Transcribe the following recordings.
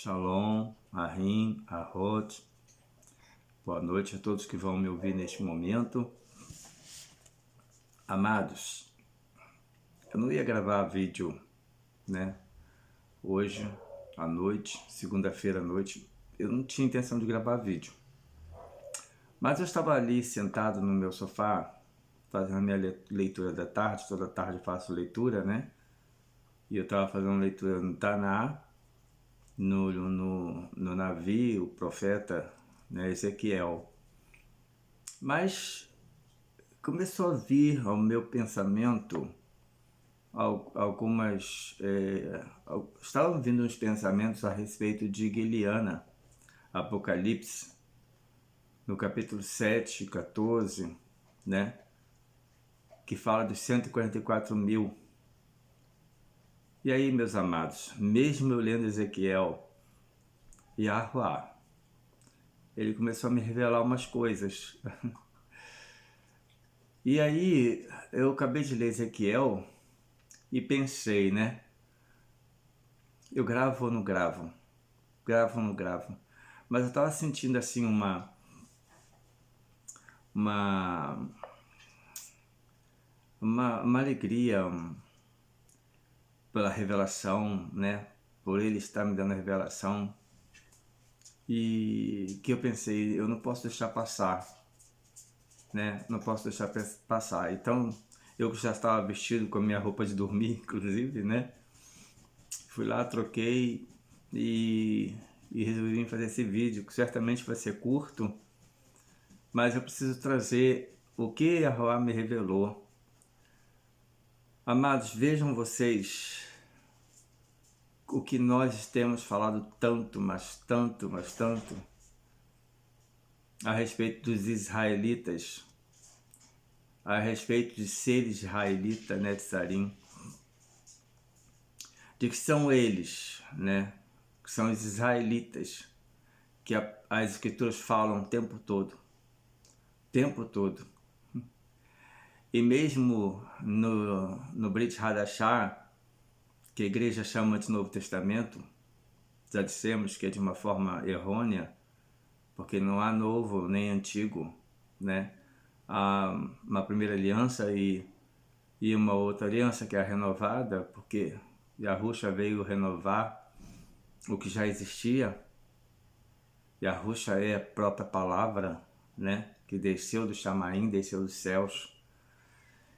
Shalom, Ahim, Ahot. Boa noite a todos que vão me ouvir neste momento. Amados, eu não ia gravar vídeo, hoje à noite, segunda-feira à noite, eu não tinha intenção de gravar vídeo. Mas eu estava ali sentado no meu sofá, fazendo a minha leitura da tarde, toda tarde eu faço leitura, E eu estava fazendo leitura no Taná, no Navi, o profeta, Ezequiel. Mas começou a vir ao meu pensamento estavam vindo uns pensamentos a respeito de Guiliana, Apocalipse, no capítulo 7, 14, que fala dos 144 mil. E aí, meus amados, mesmo eu lendo Ezequiel e Yahuá, ele começou a me revelar umas coisas. E aí, eu acabei de ler Ezequiel e pensei, eu gravo ou não gravo? Gravo ou não gravo? Mas eu estava sentindo assim uma alegria pela revelação, por ele estar me dando a revelação, e que eu pensei, eu não posso deixar passar, não posso deixar passar. Então, eu já estava vestido com a minha roupa de dormir, inclusive, fui lá, troquei e resolvi fazer esse vídeo, que certamente vai ser curto, mas eu preciso trazer o que Yahuá me revelou. Amados, vejam vocês o que nós temos falado tanto, mas tanto, a respeito dos israelitas, a respeito de ser israelita, Netzarim, de que são eles, que são os israelitas, que as escrituras falam o tempo todo. E mesmo no Brit Hadashah, que a igreja chama de Novo Testamento, já dissemos que é de uma forma errônea, porque não há novo nem antigo, Há uma primeira aliança e uma outra aliança que é a renovada, porque Yahushua veio renovar o que já existia. Yahushua é a própria palavra, que desceu do Chamaim, desceu dos céus.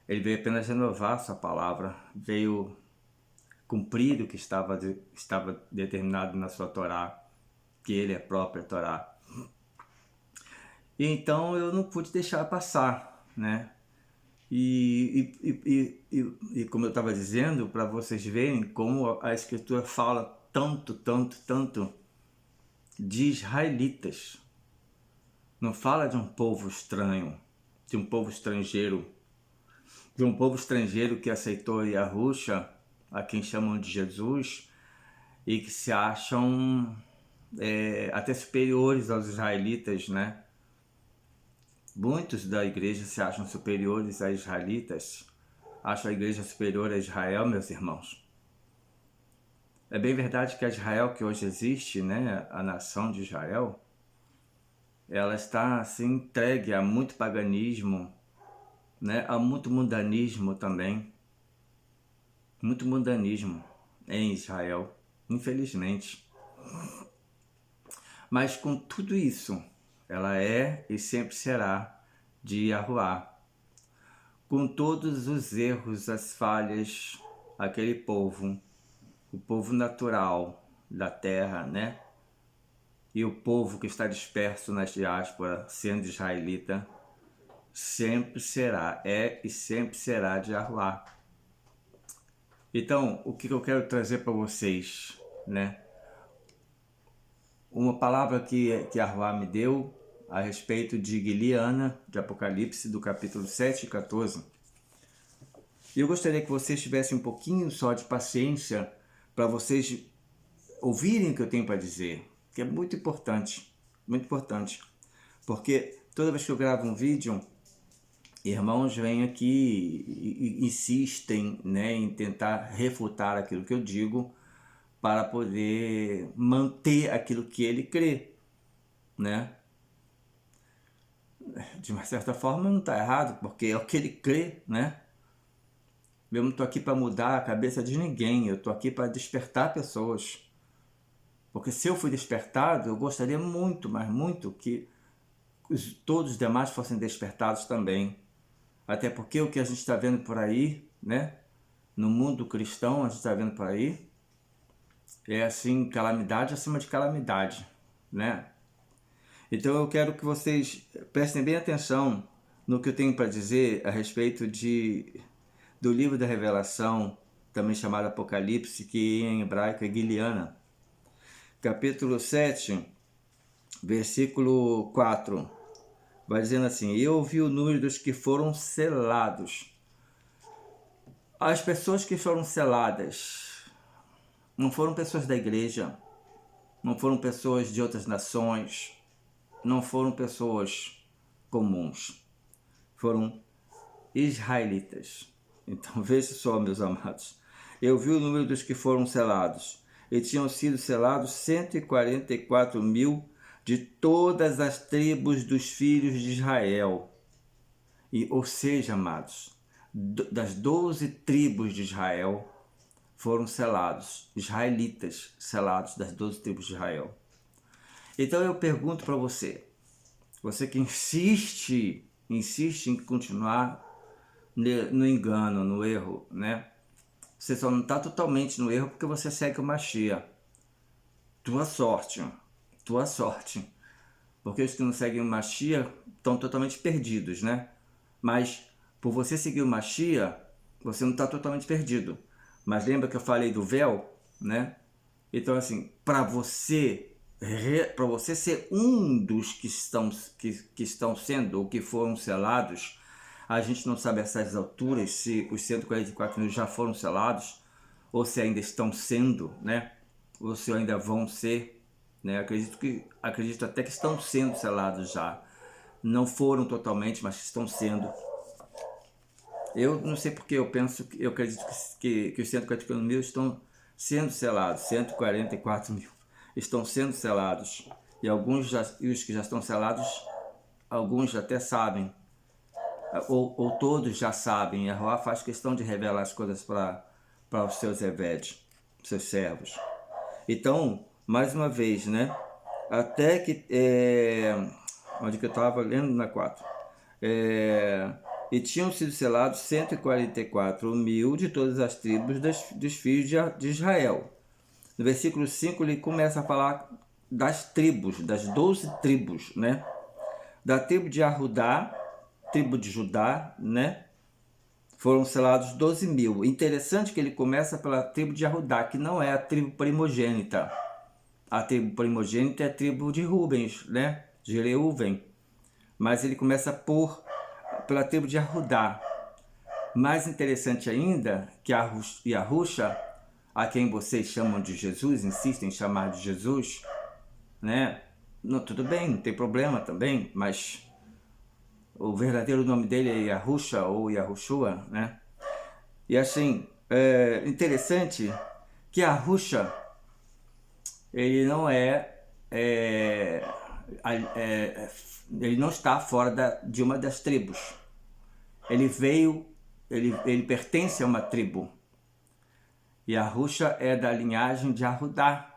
Ele veio apenas renovar sua palavra, veio cumprir o que estava determinado na sua Torá, que ele é a própria Torá. E então eu não pude deixar passar, E como eu estava dizendo, para vocês verem como a Escritura fala tanto de israelitas. Não fala de um povo estranho, de um povo estrangeiro, que aceitou Yahushua, a quem chamam de Jesus, e que se acham até superiores aos israelitas, Muitos da igreja se acham superiores a israelitas, acham a igreja superior a Israel, meus irmãos. É bem verdade que a Israel que hoje existe, a nação de Israel, ela está assim entregue a muito paganismo, a muito mundanismo também. Muito mundanismo em Israel, infelizmente. Mas com tudo isso, ela é e sempre será de Yahuá. Com todos os erros, as falhas, aquele povo, o povo natural da terra, E o povo que está disperso na diáspora, sendo israelita, sempre será, é e sempre será de Yahuá. Então, o que eu quero trazer para vocês, Uma palavra que Yahuá me deu a respeito de Guiliana, de Apocalipse, do capítulo 7 e 14. E eu gostaria que vocês tivessem um pouquinho só de paciência para vocês ouvirem o que eu tenho para dizer, que é muito importante, porque toda vez que eu gravo um vídeo, irmãos vêm aqui e insistem, em tentar refutar aquilo que eu digo, para poder manter aquilo que ele crê, né? De uma certa forma não está errado, porque é o que ele crê, né? Eu não estou aqui para mudar a cabeça de ninguém, eu estou aqui para despertar pessoas. Porque se eu fui despertado, eu gostaria muito, mas muito, que todos os demais fossem despertados também. Até porque o que a gente está vendo por aí, né? No mundo cristão, a gente está vendo por aí, é assim, calamidade acima de calamidade, né? Então eu quero que vocês prestem bem atenção no que eu tenho para dizer a respeito do livro da Revelação, também chamado Apocalipse, que em hebraico é Guiliana. Capítulo 7, versículo 4, vai dizendo assim: eu vi o número dos que foram selados. As pessoas que foram seladas não foram pessoas da igreja, não foram pessoas de outras nações, não foram pessoas comuns, foram israelitas. Então veja só, meus amados, eu vi o número dos que foram selados, e tinham sido selados 144.000 de todas as tribos dos filhos de Israel. Ou seja, amados, das 12 tribos de Israel foram selados, israelitas selados das 12 tribos de Israel. Então eu pergunto para você, você que insiste em continuar no engano, no erro, né? Você só não está totalmente no erro porque você segue o Mashiach. Tua sorte. Porque os que não seguem o Mashiach estão totalmente perdidos, né? Mas por você seguir o Mashiach, você não está totalmente perdido. Mas lembra que eu falei do véu, né? Então assim, para você ser um dos que estão sendo ou que foram selados, a gente não sabe a essas alturas se os 144 mil já foram selados ou se ainda estão sendo, né? Ou se ainda vão ser, né? Acredito até que estão sendo selados já. Não foram totalmente, mas estão sendo. Eu não sei porque eu acredito que os 144 mil estão sendo selados, 144 mil estão sendo selados. E os que já estão selados, alguns até sabem. Ou todos já sabem. A Ruá faz questão de revelar as coisas para os seus Eved, seus servos. Então, mais uma vez, né? Até que... onde que eu estava lendo na 4. E tinham sido selados 144.000 de todas as tribos dos filhos de Israel. No versículo 5 ele começa a falar das tribos, das 12 tribos, né? Da tribo de Arudá, tribo de Judá, né? Foram selados 12.000. Interessante que ele começa pela tribo de Arudá, que não é a tribo primogênita. A tribo primogênita é a tribo de Rubens, né? De Reuven. Mas ele começa pela tribo de Arudá. Mais interessante ainda, que Yahusha, a quem vocês chamam de Jesus, insistem em chamar de Jesus, né? Não, tudo bem, não tem problema também, mas o verdadeiro nome dele é Yahusha ou Yahushua, né? E assim, é interessante que Yahusha, ele não ele não está fora de uma das tribos. Ele pertence a uma tribo. Yahusha é da linhagem de Arudá,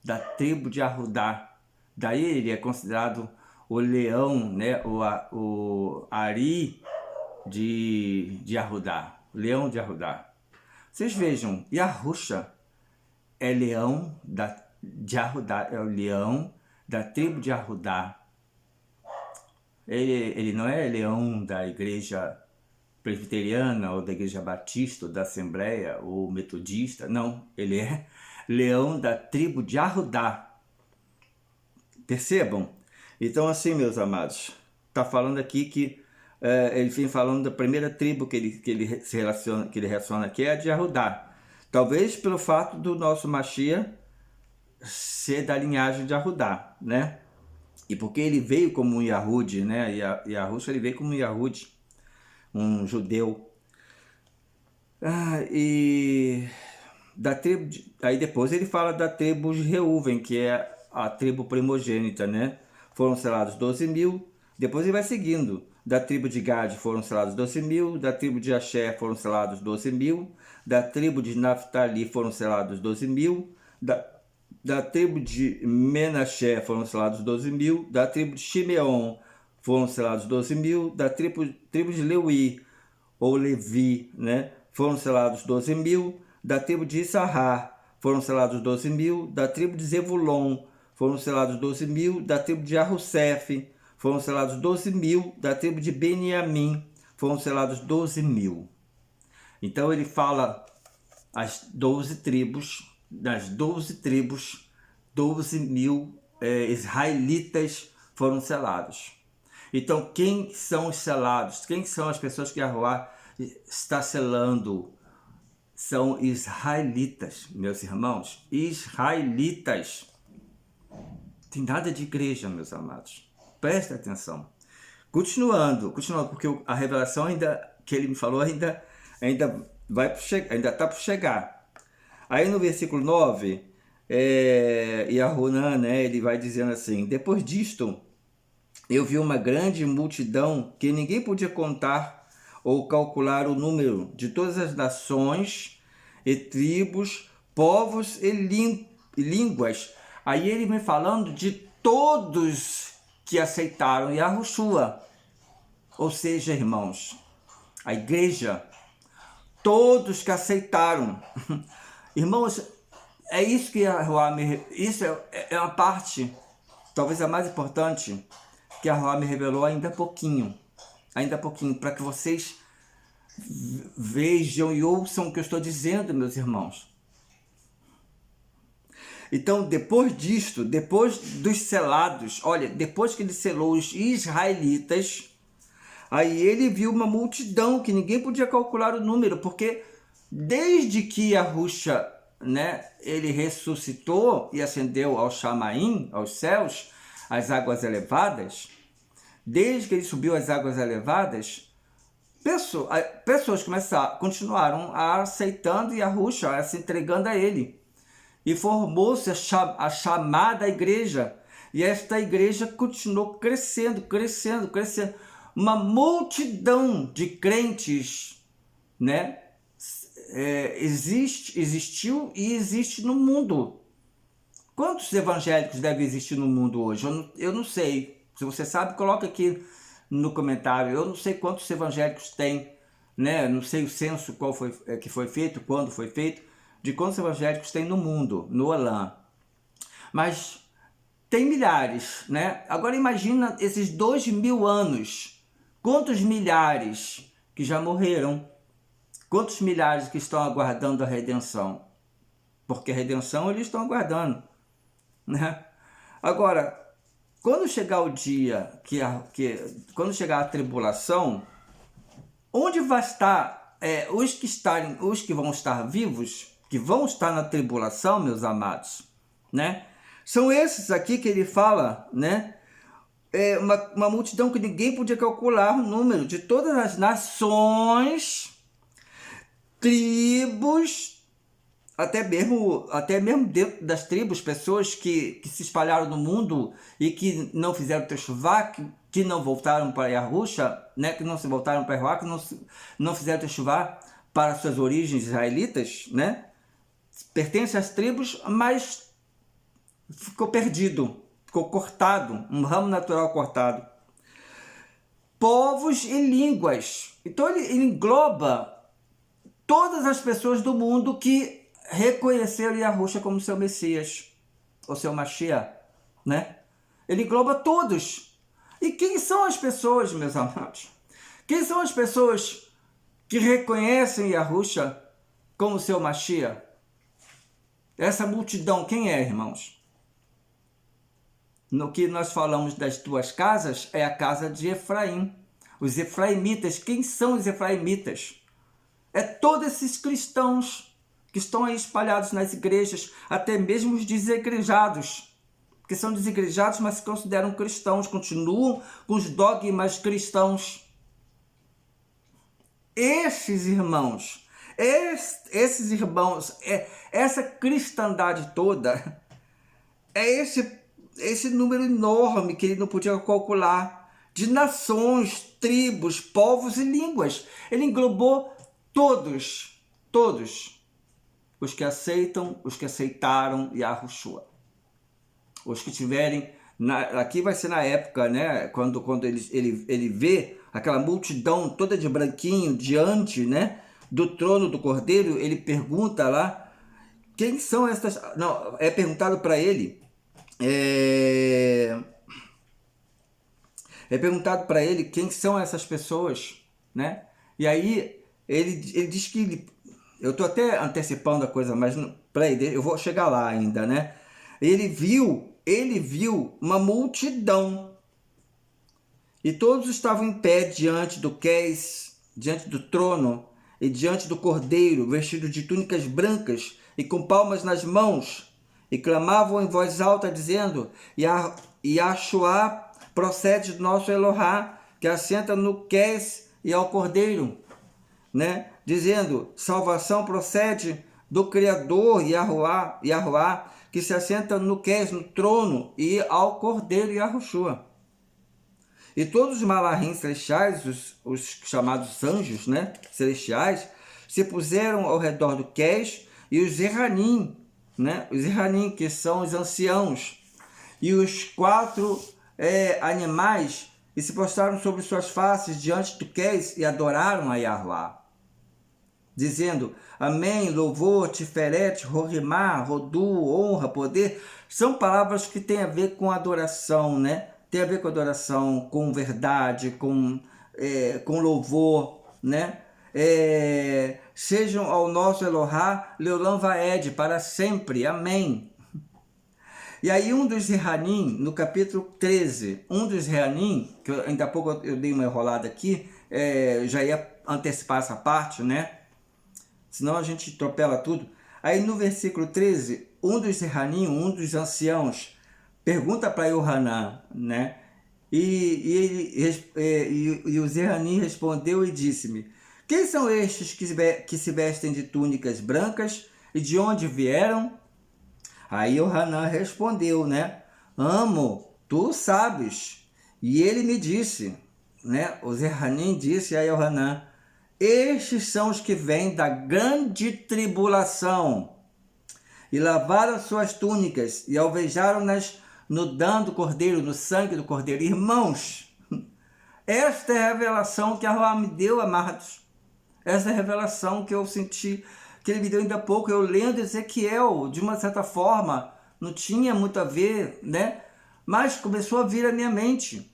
da tribo de Arudá. Daí ele é considerado o leão, né? o Ari de Arudá, leão de Arudá. Vocês vejam, Yahusha é leão de Arudá, é o leão da tribo de Arudá. Ele não é leão da igreja presbiteriana ou da igreja batista ou da assembleia ou metodista, não, ele é leão da tribo de Arudá. Percebam? Então assim, meus amados, está falando aqui que ele vem falando da primeira tribo que ele relaciona aqui, é a de Arudá. Talvez pelo fato do nosso Mashiach ser da linhagem de Arudá, né? E porque ele veio como um Yahudi, né? Yahusha, ele veio como um Yahudi, um judeu. E Aí depois ele fala da tribo de Reuven, que é a tribo primogênita, né? Foram selados 12.000. Depois ele vai seguindo. Da tribo de Gad foram selados 12.000. Da tribo de Asher foram selados 12.000. Da tribo de Naphtali foram selados 12.000. Da tribo de Menaché foram selados 12.000. Da tribo de Shimeon foram selados 12.000. Da tribo de Lewi, ou Levi, né? Foram selados 12.000. Da tribo de Issachar foram selados 12.000. Da tribo de Zebulon foram selados 12.000. Da tribo de Arusef foram selados 12.000. Da tribo de Beniamim foram selados 12.000. Então ele fala as 12 tribos, das 12 tribos, 12.000 israelitas foram selados. Então quem são os selados? Quem são as pessoas que Yahová está selando? São israelitas, meus irmãos, israelitas. Tem nada de igreja, meus amados. Presta atenção. Continuando, porque a revelação ainda que ele me falou ainda está por chegar. Aí no versículo 9, Yahunan, né, ele vai dizendo assim: depois disto, eu vi uma grande multidão que ninguém podia contar ou calcular o número de todas as nações e tribos, povos e línguas. Aí ele vem falando de todos que aceitaram Yahushua. Ou seja, irmãos, a igreja, todos que aceitaram. Irmãos, é isso que isso é uma parte, talvez a mais importante, que Yahová me revelou ainda há pouquinho, para que vocês vejam e ouçam o que eu estou dizendo, meus irmãos. Então, depois disto, depois dos selados, olha, depois que ele selou os israelitas, aí ele viu uma multidão que ninguém podia calcular o número, porque desde que Yahusha, né, ele ressuscitou e ascendeu ao Shamaim, aos céus, às águas elevadas, desde que ele subiu às águas elevadas, pessoas continuaram aceitando Yahusha, se entregando a ele. E formou-se a chamada igreja. E esta igreja continuou crescendo. Uma multidão de crentes, né, existiu e existe no mundo. Quantos evangélicos devem existir no mundo hoje? Eu não sei. Se você sabe, coloca aqui no comentário. Eu não sei quantos evangélicos tem, né? Não sei o censo que foi feito, quando foi feito, de quantos evangélicos tem no mundo, no Olam. Mas tem milhares, né? Agora imagina esses 2.000 anos. Quantos milhares que já morreram? Quantos milhares que estão aguardando a redenção? Porque a redenção eles estão aguardando, né? Agora, quando chegar o dia, quando chegar a tribulação, onde vai estar os que vão estar vivos, que vão estar na tribulação, meus amados, né? São esses aqui que ele fala, né? Uma multidão que ninguém podia calcular o número de todas as nações, tribos, até mesmo dentro das tribos, pessoas que se espalharam no mundo e que não fizeram Teshuvá, que não voltaram para Yahusha, né? Que não se voltaram para Yahweh, que não fizeram Teshuvá para suas origens israelitas, né? Pertence às tribos, mas ficou perdido, ficou cortado, um ramo natural cortado. Povos e línguas. Então ele engloba todas as pessoas do mundo que reconheceram Yahusha como seu Messias, ou seu Mashiach, né? Ele engloba todos. E quem são as pessoas, meus amados? Quem são as pessoas que reconhecem Yahusha como seu Mashiach? Essa multidão, quem é, irmãos? No que nós falamos das duas casas, é a casa de Efraim. Os efraimitas, quem são os efraimitas? É todos esses cristãos que estão aí espalhados nas igrejas, até mesmo os desigrejados, que são desigrejados, mas se consideram cristãos, continuam com os dogmas cristãos. Esses irmãos, Esses irmãos, essa cristandade toda, é esse número enorme que ele não podia calcular, de nações, tribos, povos e línguas. Ele englobou todos, os que aceitam, os que aceitaram Yahushua. Os que tiverem, aqui vai ser na época, né, quando ele vê aquela multidão toda de branquinho diante, né, do trono do Cordeiro, ele pergunta lá, quem são essas... Não, é perguntado para ele, é perguntado para ele quem são essas pessoas, né? E aí ele diz que... Eu estou até antecipando a coisa, mas peraí, eu vou chegar lá ainda, né? Ele viu uma multidão, e todos estavam em pé diante do Qués, diante do trono, e diante do Cordeiro, vestidos de túnicas brancas, e com palmas nas mãos, e clamavam em voz alta, dizendo, Yahushua procede do nosso Elohá, que assenta no Qués e ao Cordeiro, né? Dizendo, salvação procede do Criador Yahuá, que se assenta no Qués, no trono, e ao Cordeiro Yahushua. E todos os malahim celestiais, os chamados anjos, né, celestiais, se puseram ao redor do Qués, e os Zeranim, né, os Zeranim, que são os anciãos, e os 4 animais, e se postraram sobre suas faces diante do Qués, e adoraram a Yahuá, dizendo, amém, louvor, tiferet, rorimá, rodu, honra, poder, são palavras que têm a ver com adoração, né? Tem a ver com adoração, com verdade, com louvor, né? Sejam ao nosso Elohá, Leolam Vaed, para sempre, amém. E aí um dos Rehanim, no capítulo 13, um dos Rehanim, que ainda há pouco eu dei uma enrolada aqui, já ia antecipar essa parte, né? Senão a gente atropela tudo. Aí no versículo 13, um dos Zeranim, um dos anciãos, pergunta para Yohanan, né? E o Zeranim respondeu e disse-me, quem são estes que se vestem de túnicas brancas e de onde vieram? Aí Yohanan respondeu, né? Amo, tu sabes. E ele me disse, né? O Zeranim disse a Yohanan, estes são os que vêm da grande tribulação, e lavaram suas túnicas, e alvejaram-nas no dano do Cordeiro, no sangue do Cordeiro. Irmãos, esta é a revelação que Allah me deu, amados. Essa é a revelação que eu senti, que ele me deu ainda há pouco. Eu lendo Ezequiel, de uma certa forma, não tinha muito a ver, né? Mas começou a vir à minha mente.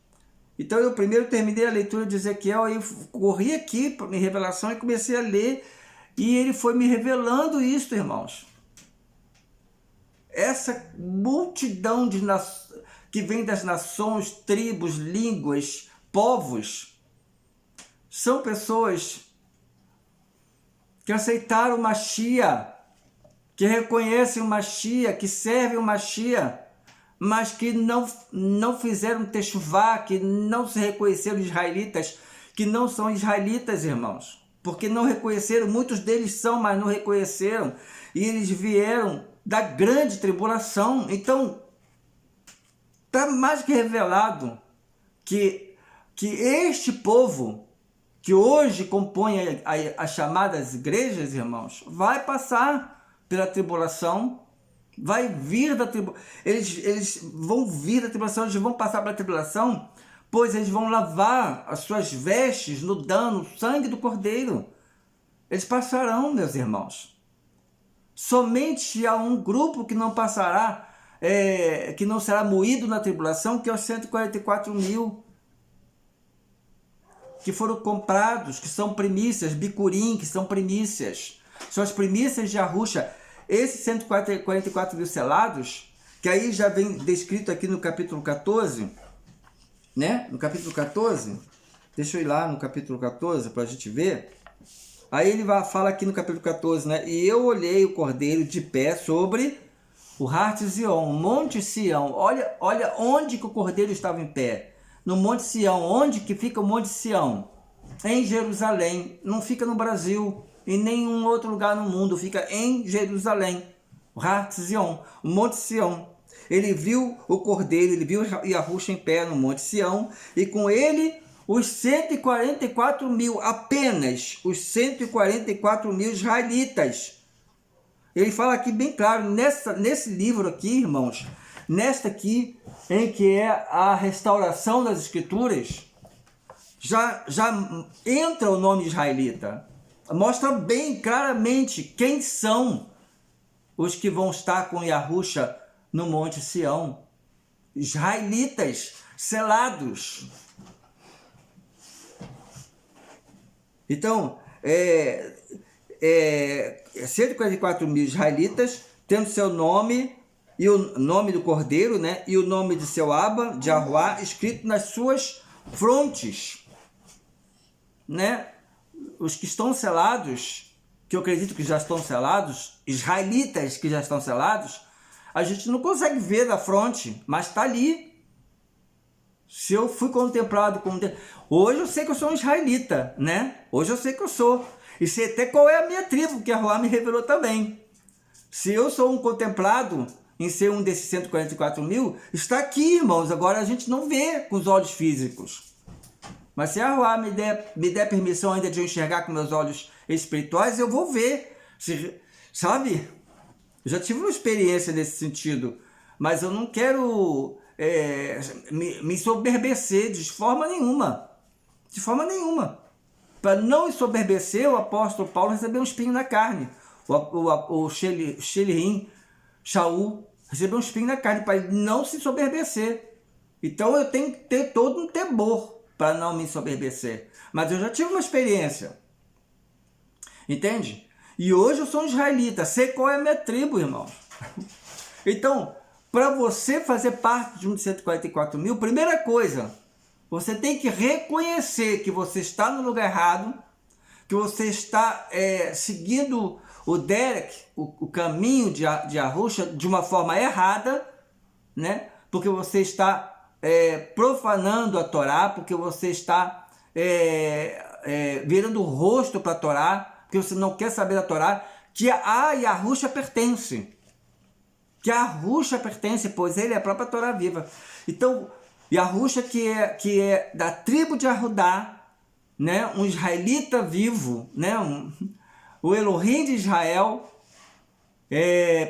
Então eu primeiro terminei a leitura de Ezequiel, aí corri aqui para minha revelação e comecei a ler, e ele foi me revelando isso, irmãos. Essa multidão que vem das nações, tribos, línguas, povos, são pessoas que aceitaram o Mashiach, que reconhecem o Mashiach, que servem o Mashiach, mas que não fizeram techuvá, que não se reconheceram israelitas, que não são israelitas, irmãos, porque não reconheceram, muitos deles são, mas não reconheceram, e eles vieram da grande tribulação. Então, está mais que revelado que este povo, que hoje compõe as chamadas igrejas, irmãos, vai passar pela tribulação, vai vir da tribulação, eles vão vir da tribulação, eles vão passar pela tribulação, pois eles vão lavar as suas vestes no dano, sangue do Cordeiro. Eles passarão, meus irmãos. Somente há um grupo que não passará, que não será moído na tribulação, que é os 144 mil, que foram comprados, que são primícias, bicurim, que são primícias, são as primícias de Yahusha. Esses 144 mil selados, que aí já vem descrito aqui no capítulo 14, né? No capítulo 14, deixa eu ir lá no capítulo 14 para a gente ver. Aí ele fala aqui no capítulo 14, né? E eu olhei o Cordeiro de pé sobre o Har Zion, o Monte Sião. Olha onde que o Cordeiro estava em pé. No Monte Sião. Onde que fica o Monte Sião? Em Jerusalém. Não fica no Brasil. em nenhum outro lugar no mundo, fica em Jerusalém, o Har Zion, o Monte Sião. Ele viu o Cordeiro, ele viu Yahushua em pé no Monte Sião, e com ele os 144 mil, apenas os 144 mil israelitas. Ele fala aqui bem claro, nesse livro aqui, irmãos, nesta aqui, em que é a restauração das Escrituras, já entra o nome israelita. Mostra bem claramente quem são os que vão estar com Yahushua no Monte Sião. Israelitas selados. Então, 144 mil israelitas, tendo seu nome, e o nome do Cordeiro, né, e o nome de seu Abba, de Yahuá, escrito nas suas frontes. Né? Os que estão selados, que eu acredito que já estão selados, israelitas que já estão selados, a gente não consegue ver da fronte, mas está ali. Se eu fui contemplado como... Hoje eu sei que eu sou um israelita, né? Hoje eu sei que eu sou. E sei até qual é a minha tribo, que a Yahuá me revelou também. Se eu sou um contemplado em ser um desses 144 mil, está aqui, irmãos. Agora a gente não vê com os olhos físicos. Mas se a Yahuá me der permissão ainda de eu enxergar com meus olhos espirituais, eu vou ver. Sabe? Eu já tive uma experiência nesse sentido. Mas eu não quero me ensoberbecer de forma nenhuma. De forma nenhuma. Para não ensoberbecer, o apóstolo Paulo recebeu um espinho na carne. O Shelirim, Shaul, recebeu um espinho na carne para ele não se ensoberbecer. Então eu tenho que ter todo um temor para não me ensoberbecer. Mas eu já tive uma experiência. Entende? E hoje eu sou um israelita. Sei qual é a minha tribo, irmãos. Então, para você fazer parte de um de 144 mil, primeira coisa, você tem que reconhecer que você está no lugar errado, que você está seguindo o Derek, o caminho de Yahushua, de uma forma errada, né? Porque você está profanando a Torá, porque você está virando o rosto para a Torá, porque você não quer saber da Torá, que a Yahushua pertence. Que a Yahushua pertence, pois ele é a própria Torá viva. Então, Yahushua, que é da tribo de Arudá, né? Um israelita vivo, né? O Elohim de Israel.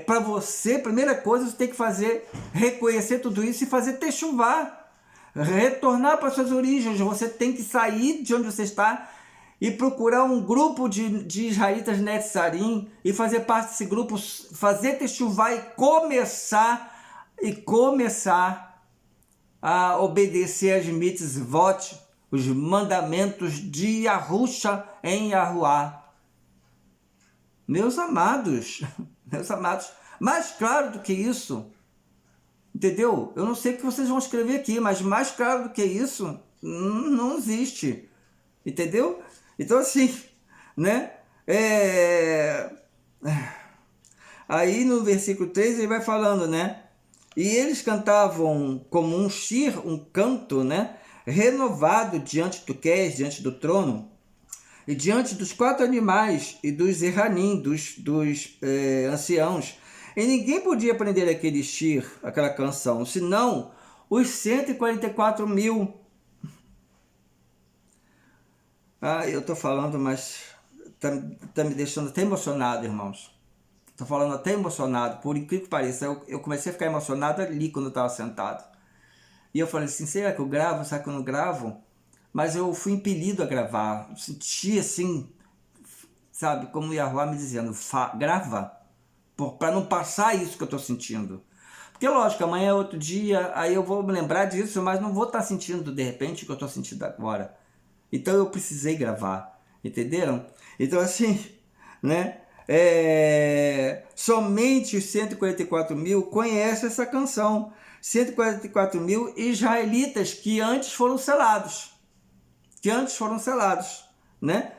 Para você, primeira coisa, você tem que fazer, reconhecer tudo isso e fazer techuvá, retornar para suas origens. Você tem que sair de onde você está e procurar um grupo de israelitas Netzarim e fazer parte desse grupo, fazer techuvá e começar a obedecer as mitzvot, os mandamentos de Yahushua em Yahuá. Meus amados, mais claro do que isso, entendeu? Eu não sei o que vocês vão escrever aqui, mas mais claro do que isso não existe, entendeu? Então assim, né? Aí no versículo 3 ele vai falando, né? E eles cantavam como um shir, um canto, né? Renovado diante do Kes, diante do trono, e diante dos 4 animais e dos Zeranim, dos anciãos. E ninguém podia aprender aquele shir, aquela canção, senão os 144 mil. Eu estou falando, mas tá me deixando até emocionado, irmãos. Estou falando até emocionado, por incrível que pareça. Eu comecei a ficar emocionado ali quando eu estava sentado. E eu falei assim, será que eu gravo? Será que eu não gravo? Mas eu fui impelido a gravar. Eu senti assim, sabe, como o Yahuá me dizendo, grava, para não passar isso que eu estou sentindo. Porque lógico, amanhã é outro dia, aí eu vou me lembrar disso, mas não vou estar sentindo de repente o que eu estou sentindo agora. Então eu precisei gravar, entenderam? Então assim, né? Somente os 144 mil conhecem essa canção. 144 mil israelitas que antes foram selados. Né?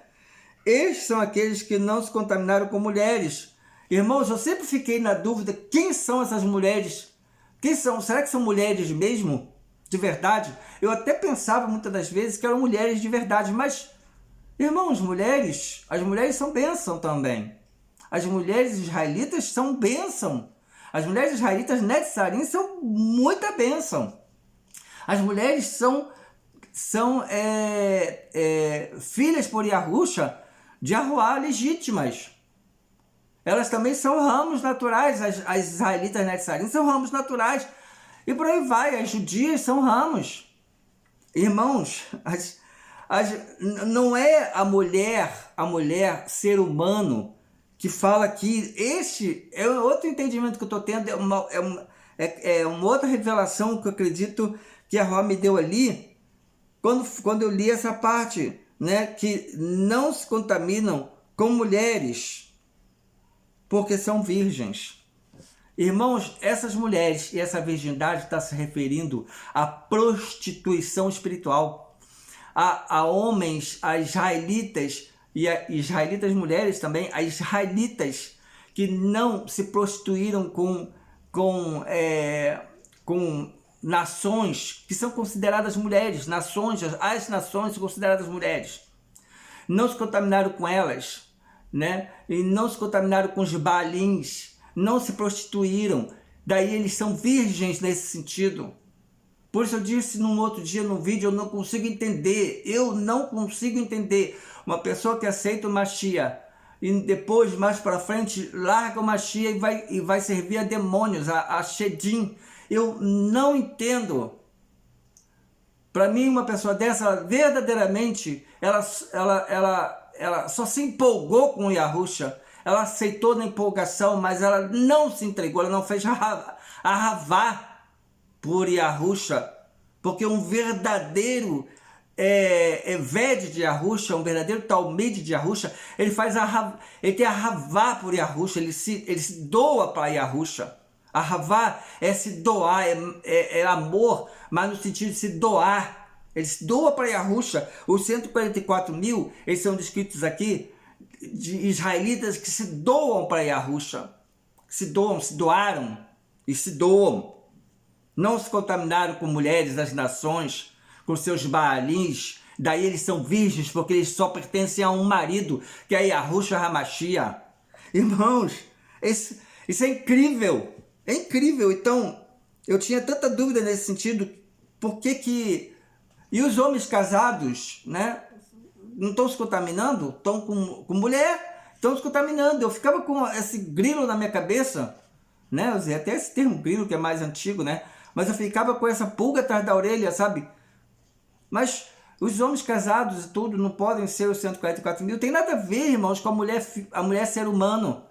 Estes são aqueles que não se contaminaram com mulheres. Irmãos, eu sempre fiquei na dúvida, quem são essas mulheres? Quem são? Será que são mulheres mesmo? De verdade? Eu até pensava muitas das vezes que eram mulheres de verdade, mas Irmãos, as mulheres são bênção também. As mulheres israelitas são bênção. As mulheres israelitas Netzarim são muita bênção. As mulheres são filhas por Yahusha de Arruá legítimas. Elas também são ramos naturais. As israelitas Netzarim são ramos naturais. E por aí vai, as judias são ramos. Irmãos, não é a mulher ser humano que fala que este é outro entendimento que eu estou tendo, é uma outra revelação que eu acredito que a Ró me deu ali, quando eu li essa parte, né, que não se contaminam com mulheres, porque são virgens. Irmãos, essas mulheres e essa virgindade está se referindo à prostituição espiritual, a homens, a israelitas e a israelitas mulheres também, a israelitas que não se prostituíram com nações que são consideradas mulheres, as nações são consideradas mulheres, não se contaminaram com elas, né? E não se contaminaram com os baalins, não se prostituíram, daí eles são virgens nesse sentido. Por isso eu disse num outro dia no vídeo, eu não consigo entender uma pessoa que aceita o Mashiach e depois, mais para frente, larga o Mashiach e vai servir a demônios, a Shedim. Eu não entendo. Para mim, uma pessoa dessa, verdadeiramente, ela só se empolgou com o Yahusha, ela aceitou na empolgação, mas ela não se entregou, ela não fez arravá por Yahusha, porque um verdadeiro Eved de Yahusha, um verdadeiro Talmid de Yahusha, ele tem arravá por Yahusha, ele se doa para Yahusha. Arravá é se doar, é amor, mas no sentido de se doar. Ele se doa para Yahusha. Os 144 mil, eles são descritos aqui, de israelitas que se doam para Yahusha. Se doaram e se doam. Não se contaminaram com mulheres das nações, com seus baalins. Daí eles são virgens, porque eles só pertencem a um marido, que é Yahusha HaMashiach. Irmãos, isso é incrível. É incrível. Então, eu tinha tanta dúvida nesse sentido. Por que... E os homens casados, né? Não estão se contaminando? Estão com mulher? Estão se contaminando. Eu ficava com esse grilo na minha cabeça, né? Eu usei até esse termo grilo, que é mais antigo, né? Mas eu ficava com essa pulga atrás da orelha, sabe? Mas os homens casados e tudo não podem ser os 144 mil. Tem nada a ver, irmãos, com a mulher ser humano.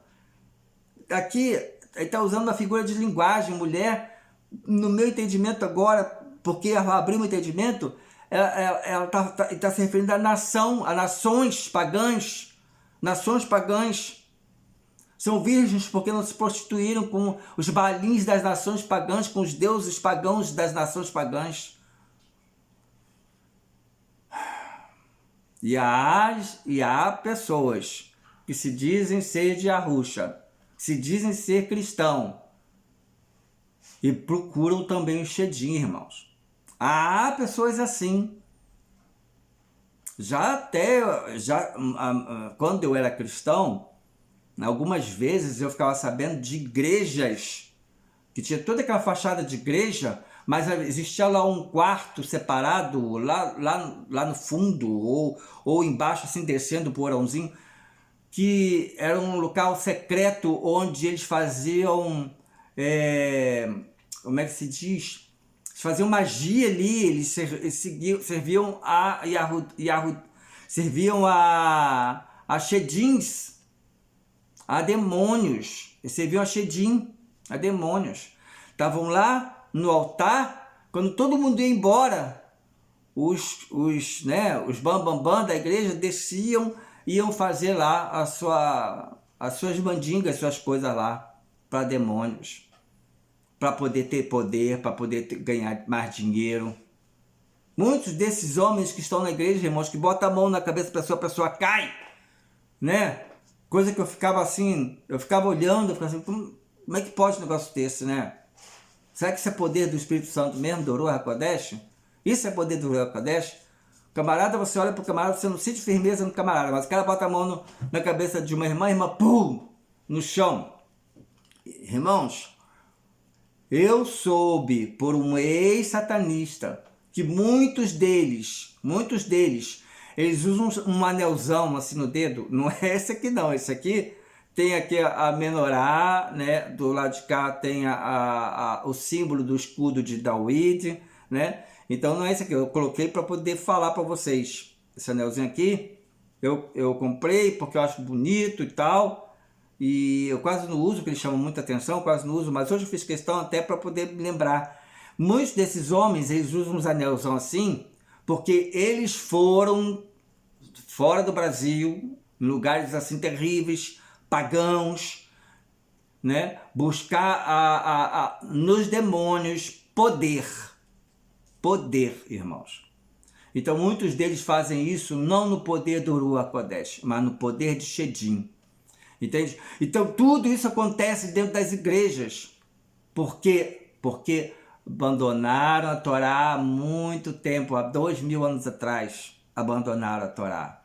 Aqui, ele está usando uma figura de linguagem, mulher, no meu entendimento agora, porque eu abri o entendimento, ela está se referindo à nação, a nações pagãs. Nações pagãs são virgens porque não se prostituíram com os baalins das nações pagãs, com os deuses pagãos das nações pagãs. E há pessoas que se dizem ser de Yahusha, se dizem ser cristão, e procuram também o Shedim, irmãos. Há pessoas assim. Quando eu era cristão, algumas vezes eu ficava sabendo de igrejas que tinha toda aquela fachada de igreja, mas existia lá um quarto separado, lá no fundo, ou embaixo, assim, descendo o porãozinho, que era um local secreto onde eles faziam, como é que se diz? Eles faziam magia ali, eles serviam a Shedins, a demônios, eles serviam a Shedim, a demônios. Estavam lá no altar, quando todo mundo ia embora, os bambambam da igreja desciam, iam fazer lá as suas mandingas, suas coisas lá, para demônios, para poder ter poder, para poder ganhar mais dinheiro. Muitos desses homens que estão na igreja, irmãos, que botam a mão na cabeça da pessoa, a pessoa cai, né? Coisa que eu ficava assim, eu ficava olhando, eu ficava assim, como é que pode um negócio desse, né? Será que isso é poder do Espírito Santo mesmo, do Ruach HaKodesh? Isso é poder do Ruach HaKodesh? Camarada, você olha pro camarada, você não sente firmeza no camarada, mas o cara bota a mão na cabeça de uma irmã, pum, no chão. Irmãos, eu soube por um ex-satanista que muitos deles, eles usam um anelzão assim no dedo. Não é esse aqui não, esse aqui tem aqui a menorá, né? Do lado de cá tem o símbolo do escudo de David, né? Então não é esse aqui, eu coloquei para poder falar para vocês. Esse anelzinho aqui, eu comprei porque eu acho bonito e tal, e eu quase não uso, porque ele chama muita atenção, quase não uso, mas hoje eu fiz questão até para poder me lembrar. Muitos desses homens, eles usam uns anelzão assim, porque eles foram fora do Brasil, em lugares assim terríveis, pagãos, né? Buscar nos demônios poder, irmãos. Então muitos deles fazem isso não no poder do Ruach Kodesh, mas no poder de Shedim. Entende? Então tudo isso acontece dentro das igrejas. Por quê? Porque abandonaram a Torá há muito tempo, há 2000 anos atrás, abandonaram a Torá.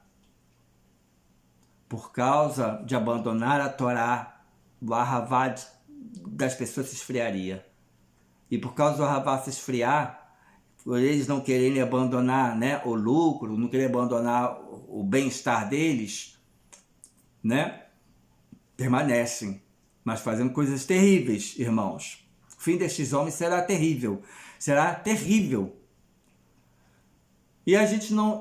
Por causa de abandonar a Torá, o Ahavá das pessoas se esfriaria. E por causa do Ahavá se esfriar, por eles não quererem abandonar, né, o lucro, não quererem abandonar o bem-estar deles, né, permanecem, mas fazendo coisas terríveis, irmãos. O fim destes homens será terrível, será terrível. E a gente não,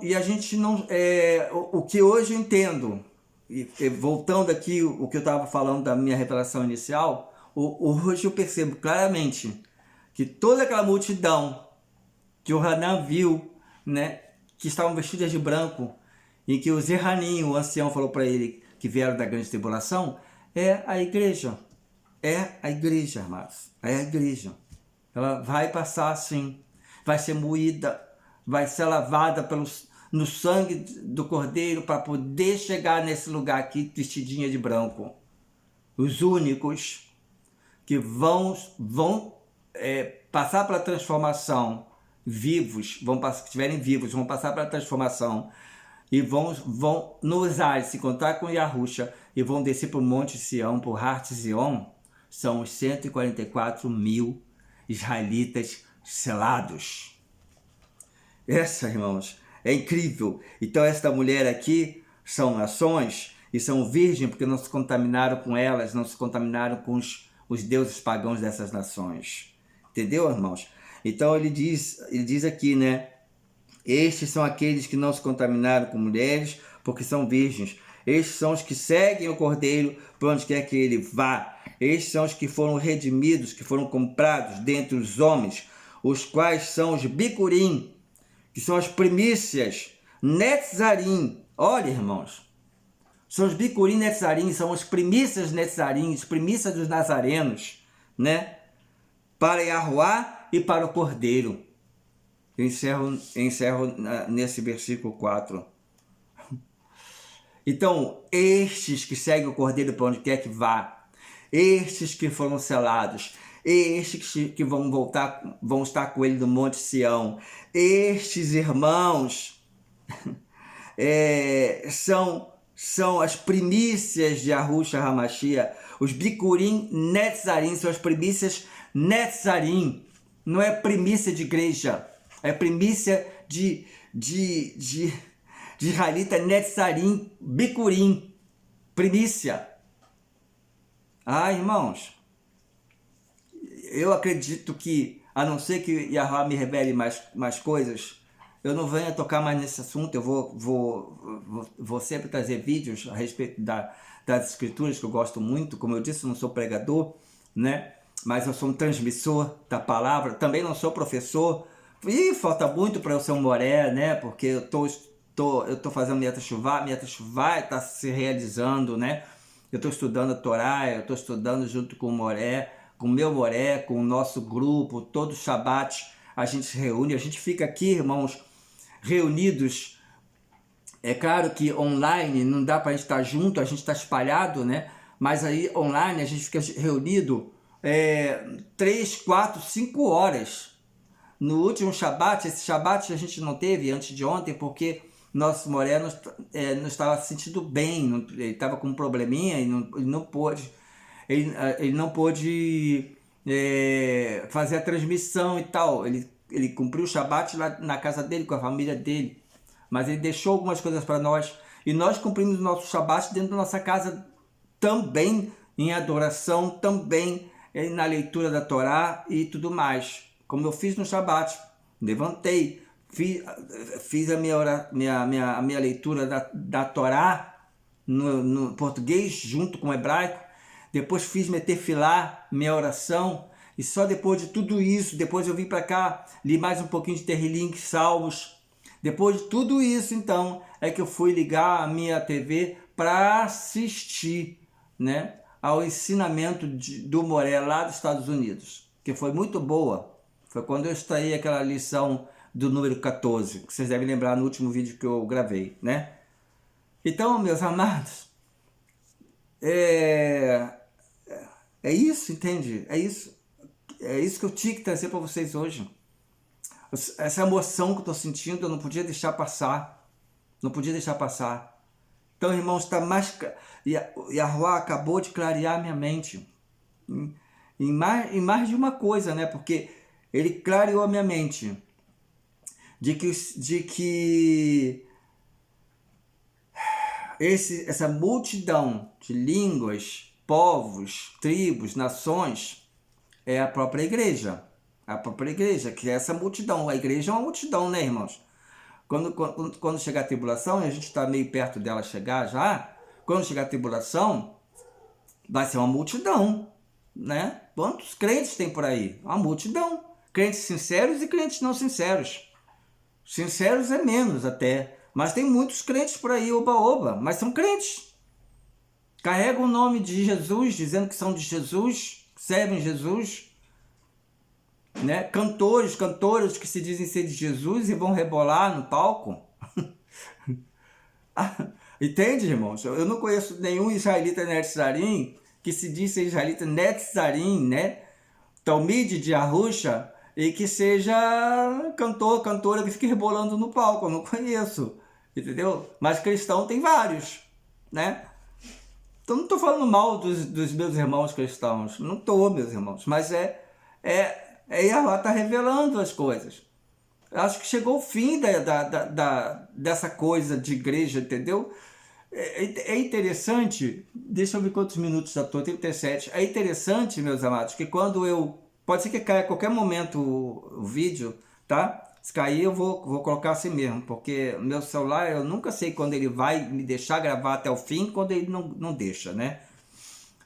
o que hoje eu entendo, e voltando aqui o que eu estava falando da minha revelação inicial, hoje eu percebo claramente que toda aquela multidão que o Hanan viu, né, que estavam vestidas de branco, e que o Zerranim, o ancião, falou para ele que vieram da grande tribulação, é a igreja. É a igreja, irmãos. É a igreja. Ela vai passar assim, vai ser moída, vai ser lavada no sangue do Cordeiro para poder chegar nesse lugar aqui vestidinha de branco. Os únicos que vão passar pela transformação, vivos, que estiverem vivos, vão passar pela transformação e vão nos ares se encontrar com Yahusha e vão descer para o Monte Sião, para o Har Zion, são os 144 mil israelitas selados. Essa, irmãos, é incrível. Então esta mulher aqui são nações e são virgens porque não se contaminaram com elas, não se contaminaram com os deuses pagãos dessas nações. Entendeu, irmãos? Então ele diz aqui, né? Estes são aqueles que não se contaminaram com mulheres, porque são virgens. Estes são os que seguem o Cordeiro por onde quer que ele vá. Estes são os que foram redimidos, que foram comprados dentre os homens, os quais são os bicurim, que são as primícias, netzarim. Olha, irmãos, são os bicurim netzarim, são as primícias netzarim, as primícias dos nazarenos, né? Para Yahuá e para o Cordeiro. Eu encerro nesse versículo 4. Então, estes que seguem o Cordeiro para onde quer que vá, estes que foram selados, estes que vão estar com ele no Monte Sião, estes irmãos são as primícias de Yahusha HaMashiach, os Bikurim Netzarim, são as primícias Netzarim, não é primícia de igreja, é primícia de israelita Netzarim, Bikurim, primícia. Ah, irmãos, eu acredito que, a não ser que Yahweh me revele mais coisas, eu não venho a tocar mais nesse assunto. Eu vou sempre trazer vídeos a respeito das escrituras, que eu gosto muito. Como eu disse, eu não sou pregador, né? Mas eu sou um transmissor da palavra. Também não sou professor. E falta muito para eu ser um moré, né? Porque eu tô fazendo minha teshuvá está se realizando, né? Eu estou estudando a Torá, eu estou estudando junto com o moré, com o meu moré, com o nosso grupo. Todo Shabat a gente se reúne, a gente fica aqui, irmãos, reunidos. É claro que online não dá para a gente estar junto, a gente está espalhado, né? Mas aí online a gente fica reunido 3, 4, 5 horas no último Shabat, esse Shabat a gente não teve antes de ontem, porque nosso Moré não estava se sentindo bem, ele estava com um probleminha e não pôde, ele não pôde fazer a transmissão e tal. Ele cumpriu o Shabat lá na casa dele, com a família dele, mas ele deixou algumas coisas para nós, e nós cumprimos o nosso Shabat dentro da nossa casa também, em adoração, também na leitura da Torá e tudo mais, como eu fiz no Shabat. Levantei, fiz a minha leitura da Torá no português junto com o hebraico, depois fiz minha tefilá, minha oração, e só depois de tudo isso, depois eu vim para cá, li mais um pouquinho de Terrilim, Salmos. Depois de tudo isso, então, é que eu fui ligar a minha TV para assistir, né, ao ensinamento do Moré lá dos Estados Unidos, que foi muito boa. Foi quando eu extraí aquela lição do número 14, que vocês devem lembrar no último vídeo que eu gravei, né? Então, meus amados, é isso, entende? É isso que eu tinha que trazer para vocês hoje. Essa emoção que eu estou sentindo, eu não podia deixar passar. Não podia deixar passar. Então, irmãos, está mais... E a Rua acabou de clarear minha mente. Em mais de uma coisa, né? Porque ele clareou a minha mente. De que essa multidão de línguas, povos, tribos, nações, é a própria igreja. A própria igreja, que é essa multidão. A igreja é uma multidão, né, irmãos? Quando chegar a tribulação, e a gente está meio perto dela chegar já, quando chegar a tribulação, vai ser uma multidão, né? Quantos crentes tem por aí? Uma multidão. Crentes sinceros e crentes não sinceros. Sinceros é menos até, mas tem muitos crentes por aí, oba-oba, mas são crentes. Carregam o nome de Jesus, dizendo que são de Jesus, servem Jesus, né? Cantoras que se dizem ser de Jesus e vão rebolar no palco. Entende, irmãos? Eu não conheço nenhum israelita netzarim que se diz ser israelita netzarim, né? Talmide de Arusha, e que seja cantora que fique rebolando no palco. Eu não conheço, entendeu? Mas cristão tem vários, né? Então não estou falando mal dos meus irmãos cristãos, não estou, meus irmãos, mas ela está revelando as coisas. Eu acho que chegou o fim dessa coisa de igreja, entendeu? É interessante, deixa eu ver quantos minutos já estou, 37. É interessante, meus amados, que quando pode ser que caia a qualquer momento o vídeo, tá? Se cair eu vou colocar assim mesmo, porque meu celular eu nunca sei quando ele vai me deixar gravar até o fim, quando ele não deixa, né?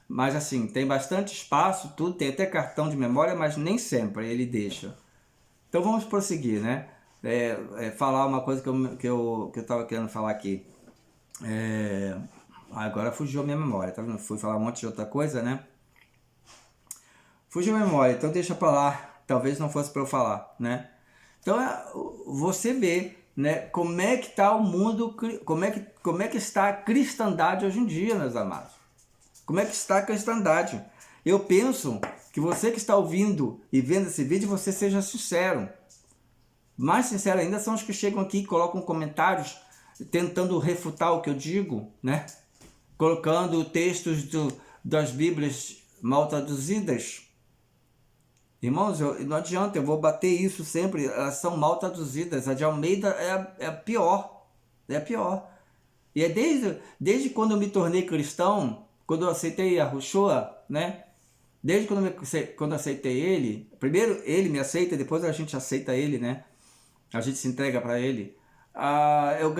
Mas assim, tem bastante espaço, tudo, tem até cartão de memória, mas nem sempre ele deixa. Então vamos prosseguir, né? Falar uma coisa que eu estava querendo falar aqui. Agora fugiu a minha memória, tá vendo? Fui falar um monte de outra coisa, né? Fugiu a memória, então deixa pra lá. Talvez não fosse para eu falar, né? Então você vê, né? Como é que está o mundo, como é que está a cristandade hoje em dia, meus amados? Como é que está a cristandade? Eu penso que você que está ouvindo e vendo esse vídeo, você seja sincero. Mais sincero ainda são os que chegam aqui e colocam comentários tentando refutar o que eu digo, né? Colocando textos das Bíblias mal traduzidas. Irmãos, não adianta, eu vou bater isso sempre, elas são mal traduzidas. A de Almeida é a pior, é a pior. E é desde quando eu me tornei cristão, quando eu aceitei a Yahushua, né? Desde quando eu aceitei ele, primeiro ele me aceita, depois a gente aceita ele, né? A gente se entrega para ele. Eu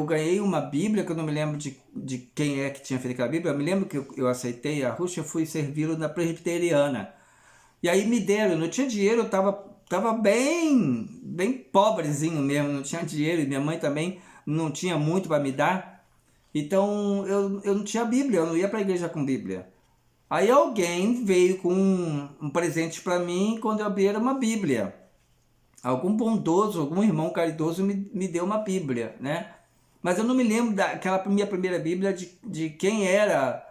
ganhei uma Bíblia, que eu não me lembro de quem é que tinha feito aquela Bíblia. Eu me lembro que eu aceitei a Yahushua, fui servi-lo na presbiteriana. E aí me deram, eu não tinha dinheiro, eu tava bem pobrezinho mesmo, não tinha dinheiro, e minha mãe também não tinha muito para me dar. Então eu não tinha Bíblia, eu não ia para a igreja com Bíblia. Aí alguém veio com um presente para mim, quando eu abri era uma Bíblia. Algum bondoso, algum irmão caridoso me deu uma Bíblia, né? Mas eu não me lembro daquela minha primeira Bíblia de quem era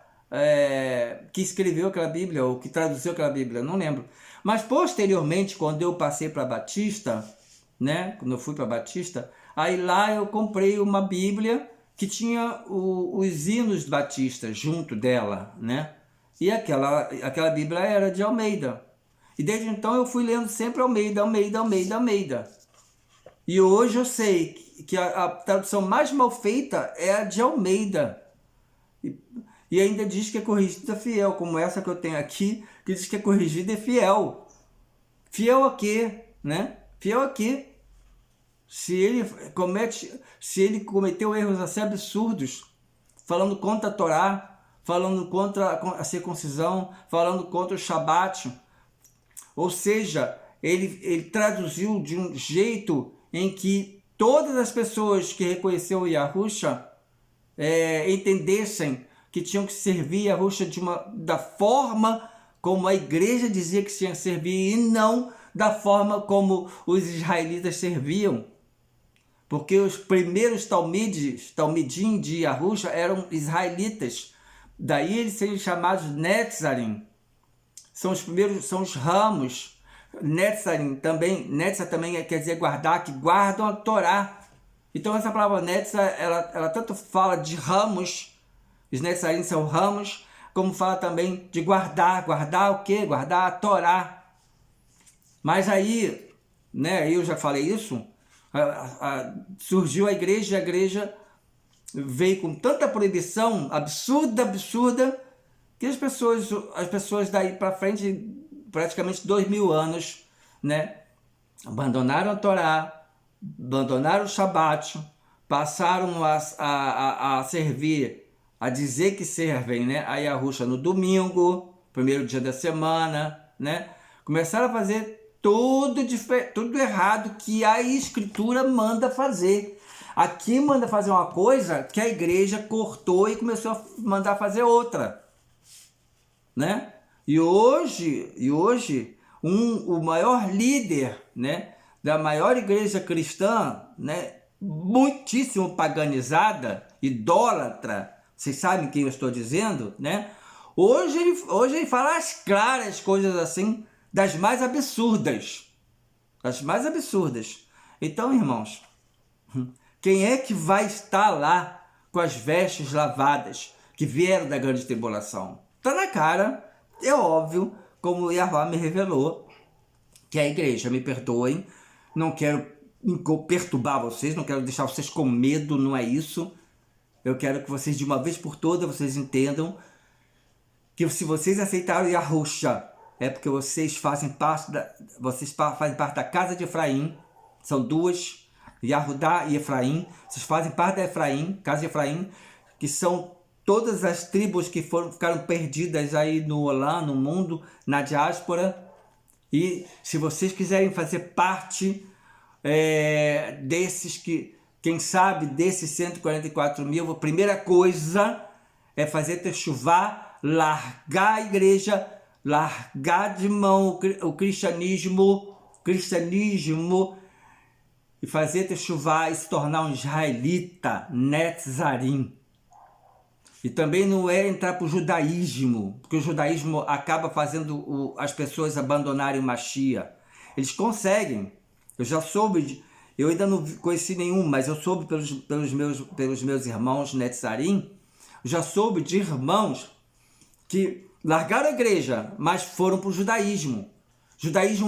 que escreveu aquela Bíblia, ou que traduziu aquela Bíblia, não lembro. Mas posteriormente, quando eu passei para Batista, né, quando eu fui para Batista, aí lá eu comprei uma Bíblia que tinha os hinos batistas junto dela, né? E aquela Bíblia era de Almeida. E desde então eu fui lendo sempre Almeida, Almeida, Almeida, Almeida. E hoje eu sei que a tradução mais mal feita é a de Almeida. E ainda diz que é corrigida fiel, como essa que eu tenho aqui, que diz que é corrigida e fiel. Fiel a quê? Né? Fiel a quê? Se ele cometeu erros assim absurdos, falando contra a Torá, falando contra a circuncisão, falando contra o Shabat, ou seja, ele traduziu de um jeito em que todas as pessoas que reconheceram o Yahusha entendessem que tinham que servir a Yahusha da forma como a igreja dizia que tinha que servir e não da forma como os israelitas serviam. Porque os primeiros talmidim de Yahusha eram israelitas. Daí eles serem chamados Netzarim. São os primeiros, são os ramos. Netzarim também quer dizer guardar, que guardam a Torá. Então essa palavra Netza, ela tanto fala de ramos, os Netzarim são ramos, como fala também de guardar. Guardar o quê? Guardar a Torá. Mas aí, né, eu já falei isso, surgiu a igreja veio com tanta proibição absurda, que as pessoas daí para frente, praticamente 2000 anos, né, abandonaram a Torá, abandonaram o Shabat, passaram a servir, a dizer que servem, né, a Yahusha no domingo, primeiro dia da semana, né, começaram a fazer tudo errado que a Escritura manda fazer. Aqui manda fazer uma coisa que a igreja cortou e começou a mandar fazer outra, né? E hoje o maior líder, né, da maior igreja cristã, né, muitíssimo paganizada, idólatra, vocês sabem quem eu estou dizendo, né? Hoje ele fala as claras coisas assim, das mais absurdas. Então, irmãos, quem é que vai estar lá com as vestes lavadas que vieram da grande tribulação? Está na cara, é óbvio, como Yahweh me revelou, que a igreja, me perdoem, não quero perturbar vocês, não quero deixar vocês com medo, não é isso. Eu quero que vocês, de uma vez por todas, vocês entendam que se vocês aceitaram Yahusha, é porque vocês fazem parte da casa de Efraim. São duas, Yahudá e Efraim. Vocês fazem parte da casa de Efraim, que são todas as tribos que ficaram perdidas aí no mundo, na diáspora. E se vocês quiserem fazer parte desses quem sabe, desses 144 mil, a primeira coisa é fazer techuvá, largar a igreja, largar de mão o cristianismo e fazer techuvá e se tornar um israelita, netzarim. E também não é entrar para o judaísmo, porque o judaísmo acaba fazendo as pessoas abandonarem o Mashiach. Eles conseguem. Eu já soube, eu ainda não conheci nenhum, mas eu soube pelos meus irmãos netzarim, já soube de irmãos que largaram a igreja, mas foram para o judaísmo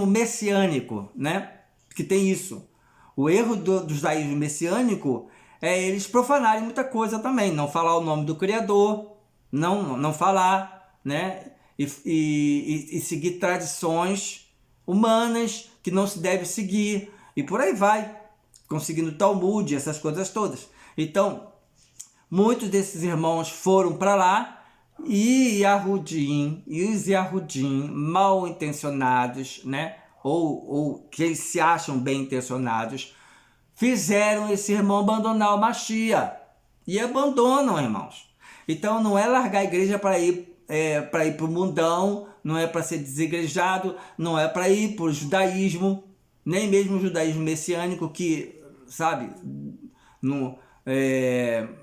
messiânico, né? Que tem isso. O erro do judaísmo messiânico é eles profanarem muita coisa também, não falar o nome do Criador, não falar, né? E seguir tradições humanas que não se deve seguir, e por aí vai, conseguindo Talmud, essas coisas todas. Então, muitos desses irmãos foram para lá, e os Yahudim mal intencionados, né? Ou que eles se acham bem intencionados, fizeram esse irmão abandonar o Mashiach. E abandonam, irmãos. Então não é largar a igreja para ir para o mundão, não é para ser desigrejado, não é para ir para o judaísmo, nem mesmo o judaísmo messiânico, que, sabe,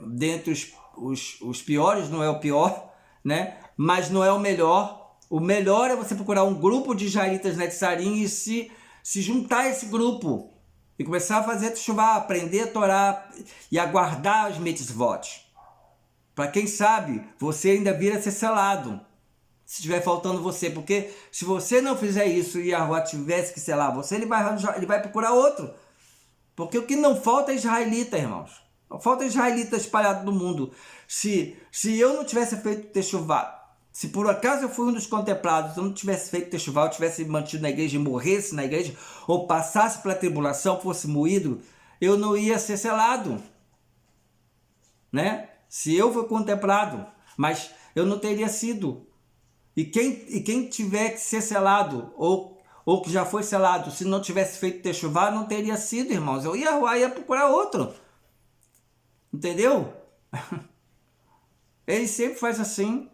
dentre os piores não é o pior, né? Mas não é o melhor. O melhor é você procurar um grupo de israelitas Netzarim e se juntar a esse grupo e começar a fazer teshuvá, aprender a Torá e a guardar os mitzvot. Para quem sabe, você ainda vir a ser selado, se estiver faltando você. Porque se você não fizer isso e Yahuwah tivesse que selar você, ele vai procurar outro. Porque o que não falta é israelita, irmãos. Não falta israelita espalhado no mundo. Se eu não tivesse feito teshuvá, se por acaso eu fui um dos contemplados, eu não tivesse feito teshuvá, eu tivesse mantido na igreja e morresse na igreja, ou passasse pela tribulação, fosse moído, eu não ia ser selado, né? Se eu for contemplado, mas eu não teria sido. E quem tiver que ser selado, ou que já foi selado, se não tivesse feito teshuvá, não teria sido, irmãos. Eu ia procurar outro. Entendeu? Ele sempre faz assim.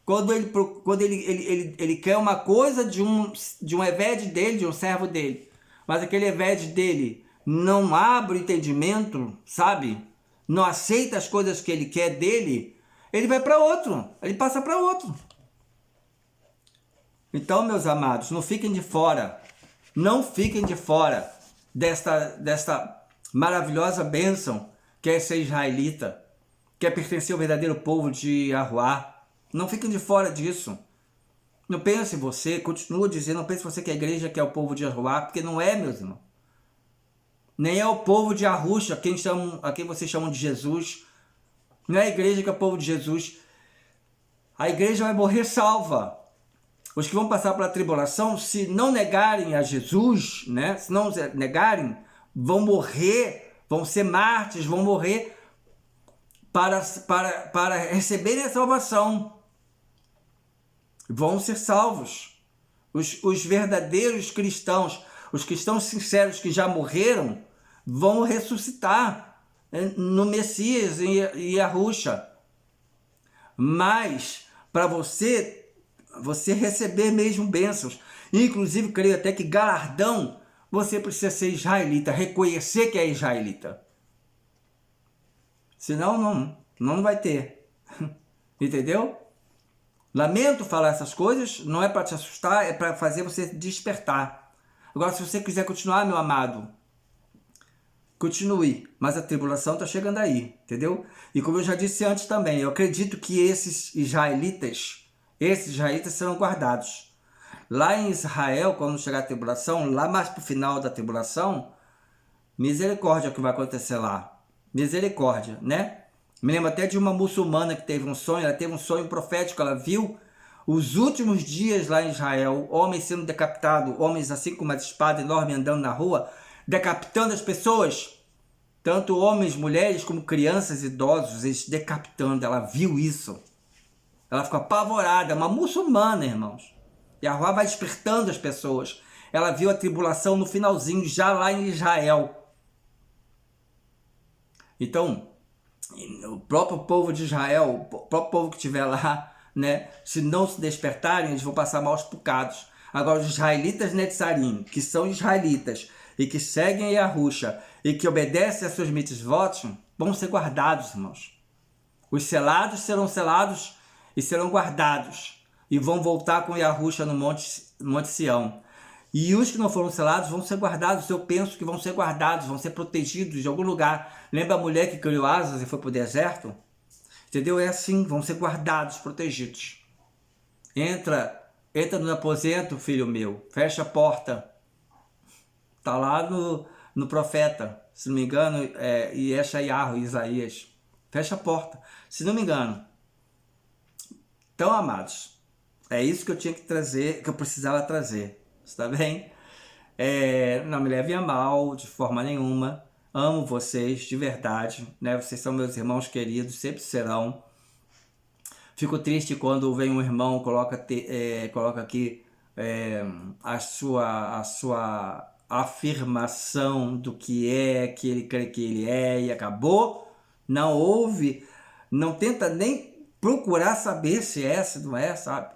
Quando ele quer uma coisa de um eved dele, de um servo dele, mas aquele eved dele não abre o entendimento, sabe? Não aceita as coisas que ele quer dele, ele vai para outro, ele passa para outro. Então, meus amados, não fiquem de fora, não fiquem de fora desta maravilhosa bênção que é ser israelita, que é pertencer ao verdadeiro povo de Yahuwah. Não fiquem de fora disso. Não pense você, continuo dizendo, não pense você que a igreja que é o povo de Yahuwah, porque não é, meus irmãos. Nem é o povo de Arusha, a quem vocês chamam de Jesus. Não é a igreja que é o povo de Jesus. A igreja vai morrer salva. Os que vão passar pela tribulação, se não negarem a Jesus, né? Se não negarem, vão morrer, vão ser mártires, vão morrer para receberem a salvação. Vão ser salvos. Os verdadeiros cristãos, os cristãos sinceros que já morreram, vão ressuscitar no Messias e Arusha. Mas, para você receber mesmo bênçãos, inclusive, creio até que galardão, você precisa ser israelita, reconhecer que é israelita. Senão, não vai ter. Entendeu? Lamento falar essas coisas, não é para te assustar, é para fazer você despertar. Agora, se você quiser continuar, meu amado, continue, mas a tribulação está chegando aí, entendeu? E como eu já disse antes também, eu acredito que esses israelitas serão guardados. Lá em Israel, quando chegar a tribulação, lá mais para o final da tribulação, misericórdia que vai acontecer lá. Misericórdia, né? Me lembro até de uma muçulmana que teve um sonho, ela teve um sonho profético, ela viu os últimos dias lá em Israel, homens sendo decapitados, homens assim com uma espada enorme andando na rua, decapitando as pessoas, tanto homens, mulheres, como crianças, idosos, eles decapitando. Ela viu isso, ela ficou apavorada, uma muçulmana, irmãos. E a rua vai despertando as pessoas. Ela viu a tribulação no finalzinho, já lá em Israel. Então, o próprio povo de Israel, o próprio povo que estiver lá, né, se não se despertarem, eles vão passar maus bocados. Agora, os israelitas Netzarim, que são israelitas e que seguem Yahusha e que obedecem a seus mitzvot, vão ser guardados, irmãos. Os selados serão selados e serão guardados e vão voltar com Yahusha no Monte Sião. E os que não foram selados vão ser guardados, eu penso que vão ser guardados, vão ser protegidos de algum lugar. Lembra a mulher que criou asas e foi para o deserto? Entendeu? É assim, vão ser guardados, protegidos. Entra no aposento, filho meu, fecha a porta. Está lá no profeta, se não me engano, Yeshayahu, Isaías. Fecha a porta, se não me engano. Então, amados, é isso que eu tinha que trazer, que eu precisava trazer. Está bem? Não me leve a mal de forma nenhuma. Amo vocês de verdade, né? Vocês são meus irmãos queridos, sempre serão. Fico triste quando vem um irmão, coloca aqui a sua afirmação do que ele crê que ele é e acabou. Não ouve, não tenta nem procurar saber se é, se não é, sabe?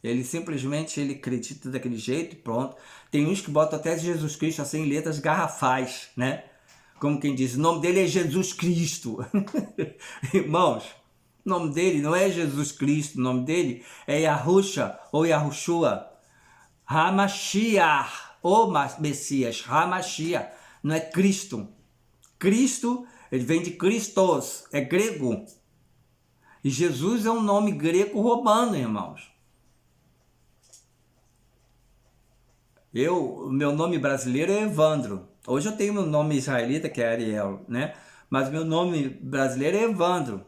Ele simplesmente acredita daquele jeito e pronto. Tem uns que botam até Jesus Cristo assim em letras garrafais, né? Como quem diz, o nome dele é Jesus Cristo. Irmãos, O nome dele não é Jesus Cristo, o nome dele é Yahusha ou Yahushua. Hamashiach, o Messias, Hamashiach, não é Cristo. Cristo, ele vem de Christos, é grego. E Jesus é um nome greco-romano, irmãos. Meu nome brasileiro é Evandro. Hoje eu tenho meu nome israelita, que é Ariel, né? Mas meu nome brasileiro é Evandro.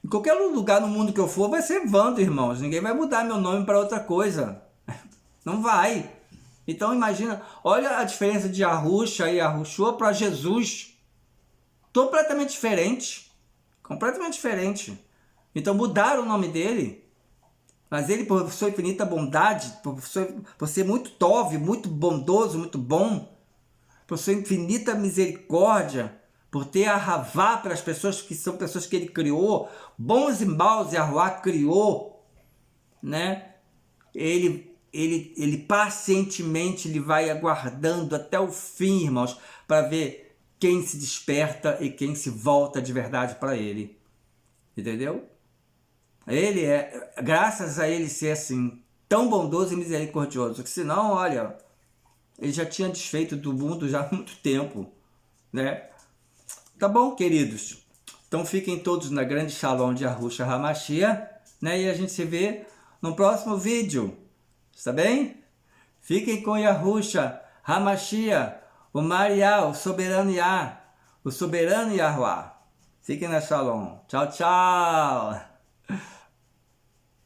Em qualquer lugar no mundo que eu for, vai ser Evandro, irmãos. Ninguém vai mudar meu nome para outra coisa. Não vai. Então imagina, olha a diferença de Yahusha e Yahushua para Jesus. Completamente diferente. Completamente diferente. Então mudaram o nome dele. Mas ele, por sua infinita bondade, por ser muito tove, muito bondoso, muito bom, por sua infinita misericórdia, por ter Ahavá para as pessoas que são pessoas que ele criou, bons e maus, Yahuwá criou, né? Ele pacientemente ele vai aguardando até o fim, irmãos, para ver quem se desperta e quem se volta de verdade para ele. Entendeu? Ele graças a ele ser assim, tão bondoso e misericordioso, que senão, olha, ele já tinha desfeito do mundo já há muito tempo, né? Tá bom, queridos? Então fiquem todos na grande Shalom de Yahushua HaMashiach, né? E a gente se vê no próximo vídeo, está bem? Fiquem com Yahushua HaMashiach, o Mariá, o soberano Yah, o soberano Yahuwá. Fiquem na Shalom. Tchau, tchau!